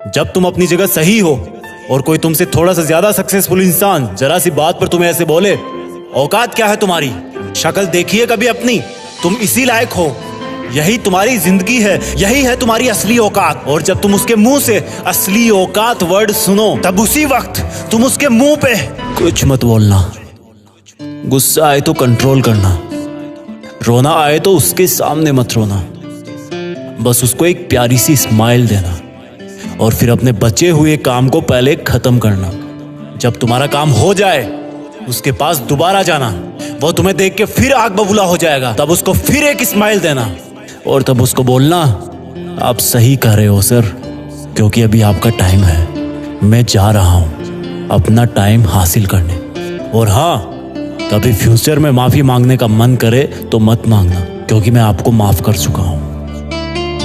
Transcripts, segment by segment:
जब तुम अपनी जगह सही हो और कोई तुमसे थोड़ा सा ज्यादा सक्सेसफुल इंसान जरा सी बात पर तुम्हें ऐसे बोले, औकात क्या है तुम्हारी? शक्ल देखिए कभी अपनी, तुम इसी लायक हो, यही तुम्हारी जिंदगी है, यही है तुम्हारी असली औकात। और जब तुम उसके मुंह से असली औकात वर्ड सुनो, तब उसी वक्त तुम उसके मुंह पे कुछ मत बोलना। गुस्सा आए तो कंट्रोल करना, रोना आए तो उसके सामने मत रोना, बस उसको एक प्यारी सी स्माइल देना और फिर अपने बचे हुए काम को पहले खत्म करना। जब तुम्हारा काम हो जाए उसके पास दोबारा जाना, वो तुम्हें देख के फिर आग बबूला हो जाएगा, तब उसको फिर एक स्माइल देना और तब उसको बोलना, आप सही कह रहे हो सर, क्योंकि अभी आपका टाइम है, मैं जा रहा हूं अपना टाइम हासिल करने। और हाँ, कभी फ्यूचर में माफी मांगने का मन करे तो मत मांगना, क्योंकि मैं आपको माफ कर चुका हूं।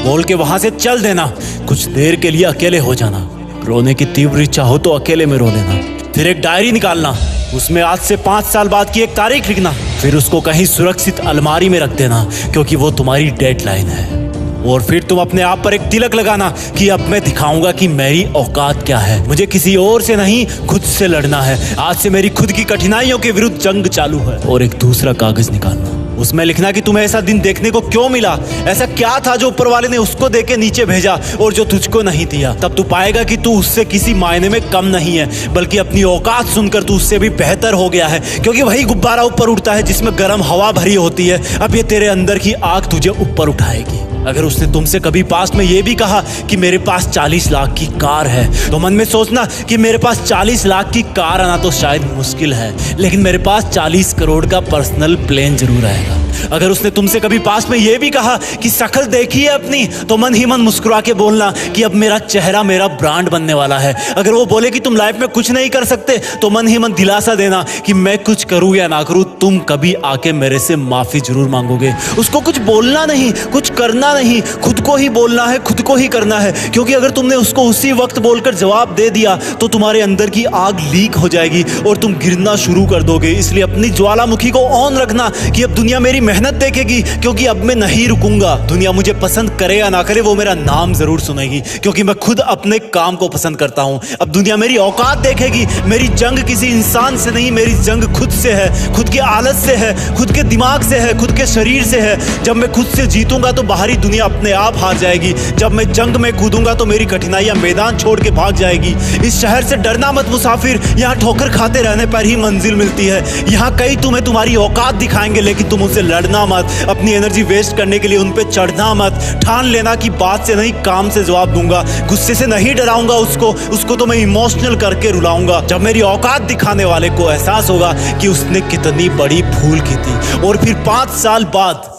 बोल के वहां से चल देना, कुछ देर के लिए अकेले हो जाना, रोने की तीव्र इच्छा हो तो अकेले में रो लेना। फिर एक डायरी निकालना, उसमें आज से 5 साल बाद की एक तारीख लिखना, फिर उसको कहीं सुरक्षित अलमारी में रख देना, क्योंकि वो तुम्हारी डेडलाइन है। और फिर तुम अपने आप पर एक तिलक लगाना कि अब मैं दिखाऊंगा कि मेरी औकात क्या है, मुझे किसी और से नहीं खुद से लड़ना है, आज से मेरी खुद की कठिनाइयों के विरुद्ध जंग चालू है। और एक दूसरा कागज निकालना, उसमें लिखना कि तुम्हें ऐसा दिन देखने को क्यों मिला, ऐसा क्या था जो ऊपर वाले ने उसको देके नीचे भेजा और जो तुझको नहीं दिया। तब तू पाएगा कि तू उससे किसी मायने में कम नहीं है, बल्कि अपनी औकात सुनकर तू उससे भी बेहतर हो गया है, क्योंकि वही गुब्बारा ऊपर उड़ता है जिसमें गर्म हवा भरी होती है। अब ये तेरे अंदर की आग तुझे ऊपर उठाएगी। अगर उसने तुमसे कभी पास्ट में ये भी कहा कि मेरे पास 40 लाख की कार है, तो मन में सोचना कि मेरे पास 40 लाख की कार आना तो शायद मुश्किल है, लेकिन मेरे पास 40 करोड़ का पर्सनल प्लेन जरूर आएगा। अगर उसने तुमसे कभी पास्ट में ये भी कहा कि शक्ल देखिए अपनी, तो मन ही मन मुस्कुरा के बोलना कि अब मेरा चेहरा मेरा ब्रांड बनने वाला है। अगर वो बोले कि तुम लाइफ में कुछ नहीं कर सकते, तो मन ही मन दिलासा देना कि मैं कुछ करूं या ना करूं, तुम कभी आके मेरे से माफी जरूर मांगोगे। उसको कुछ बोलना नहीं, कुछ करना नहीं, खुद को ही बोलना है, खुद को ही करना है, क्योंकि अगर तुमने उसको उसी वक्त बोलकर जवाब दे दिया तो तुम्हारे अंदर की आग लीक हो जाएगी और तुम गिरना शुरू कर दोगे। इसलिए अपनी ज्वालामुखी को ऑन रखना कि अब दुनिया मेरी मेहनत देखेगी, क्योंकि अब मैं नहीं रुकूंगा। दुनिया मुझे पसंद करे या ना करे, वो मेरा नाम जरूर सुनेगी, क्योंकि मैं खुद अपने काम को पसंद करता हूं। अब दुनिया मेरी औकात देखेगी, मेरी जंग किसी इंसान से नहीं, मेरी जंग खुद से है, खुद की आदत से है, खुद के दिमाग से है, खुद के शरीर से है। जब मैं खुद से जीतूंगा तो बाहरी दुनिया अपने आप हार जाएगी। जब मैं जंग में कूदूंगा तो मेरी कठिनाइयां मैदान छोड़ के भाग जाएगी। इस शहर से डरना मत मुसाफिर, यहाँ ठोकर खाते रहने पर ही मंजिल मिलती है। यहाँ कई तुम्हें तुम्हारी औकात दिखाएंगे, लेकिन तुम उनसे लड़ना मत, अपनी एनर्जी वेस्ट करने के लिए उन पे चढ़ना मत। ठान लेना कि बात से नहीं काम से जवाब दूंगा, गुस्से से नहीं डराऊंगा उसको तो मैं इमोशनल करके रुलाऊंगा। जब मेरी औकात दिखाने वाले को एहसास होगा कि उसने कितनी बड़ी भूल की थी, और फिर 5 साल बाद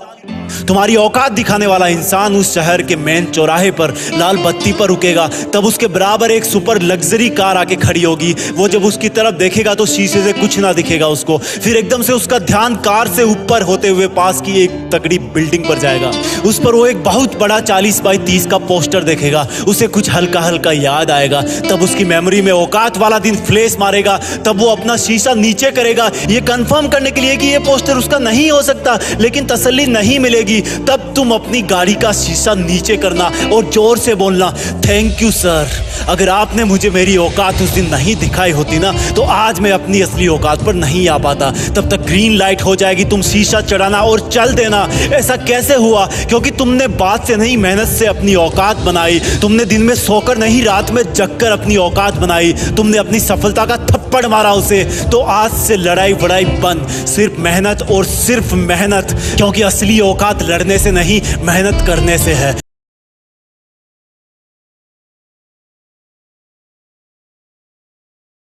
तुम्हारी औकात दिखाने वाला इंसान उस शहर के मेन चौराहे पर लाल बत्ती पर रुकेगा, तब उसके बराबर एक सुपर लग्जरी कार आके खड़ी होगी। वो जब उसकी तरफ देखेगा तो शीशे से कुछ ना दिखेगा उसको। फिर एकदम से उसका ध्यान कार से ऊपर होते हुए पास की एक तगड़ी बिल्डिंग पर जाएगा। उस पर वो एक बहुत बड़ा 40 बाई 30 का पोस्टर देखेगा। उसे कुछ हल्का हल्का याद आएगा। तब उसकी मेमोरी में औकात वाला दिन फ्लैश मारेगा। तब वो अपना शीशा नीचे करेगा, ये कंफर्म करने के लिए कि ये पोस्टर उसका नहीं हो सकता, लेकिन तसल्ली नहीं मिलेगी। तब तुम अपनी गाड़ी का शीशा नीचे करना और जोर से बोलना, थैंक यू सर, अगर आपने मुझे मेरी औकात उस दिन नहीं दिखाई होती ना, तो आज मैं अपनी असली औकात पर नहीं आ पाता। तब तक ग्रीन लाइट हो जाएगी, तुम शीशा चढ़ाना और चल देना। ऐसा कैसे हुआ? क्योंकि तुमने बात से नहीं मेहनत से अपनी औकात बनाई। तुमने दिन में सोकर नहीं रात में जगकर अपनी औकात बनाई। तुमने अपनी सफलता का थप्पड़ मारा उसे। तो आज से लड़ाई वड़ाई बंद, सिर्फ मेहनत और सिर्फ मेहनत, क्योंकि असली औकात लड़ने से नहीं मेहनत करने से है।